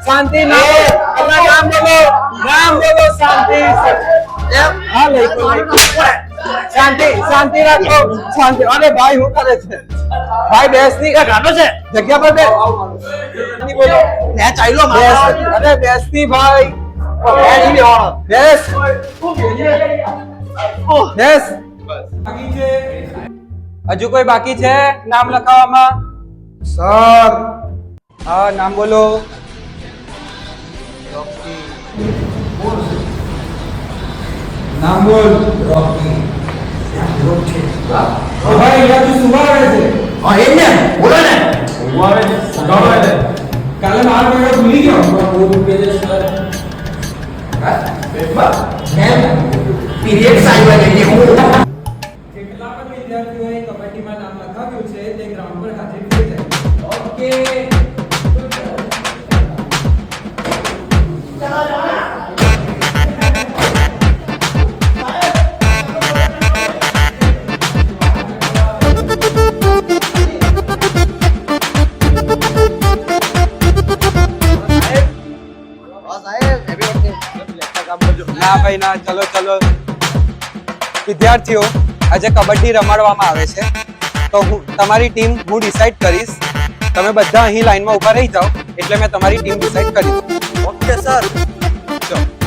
શાંતિ નામ બોલો શાંતિ હા લઈકો શાંતિ રાખો શાંતિ અરે ભાઈ હું કરે છે ભાઈ બેસની ગાડો છે જગ્યા પર બોલો ને ચાલ્યો અરે બેસની ભાઈ બેસ બાકી છે હજુ કોઈ બાકી છે નામ લખાવવામાં સર હા નામ બોલો નામ બોલ રોકી ભાઈ યાર તું સુવાવે છે હા એમ ને બોલો ને સુવાવે છે સુવાવે છે કાલે માર મેળો ભૂલી ગયો બહુ રૂપિયા છે સર હા બેબા પીરિયડ આવ્યા છે કે હું કેટલા પણ વિદ્યાર્થીઓએ કબડ્ડીમાં નામ લખાવ્યું છે તે ગ્રાઉન્ડ પર હાજર થઈ જાય ઓકે ના ભાઈ ના ચલો ચલો વિદ્યાર્થીઓ આજે કબડ્ડી રમાડવામાં આવે છે તો તમારી ટીમ હું ડિસાઈડ કરીશ તમે બધા અહીં લાઈનમાં ઊભા રહી જાઓ એટલે મેં તમારી ટીમ ડિસાઈડ કરી દઉં ઓકે સર ચલો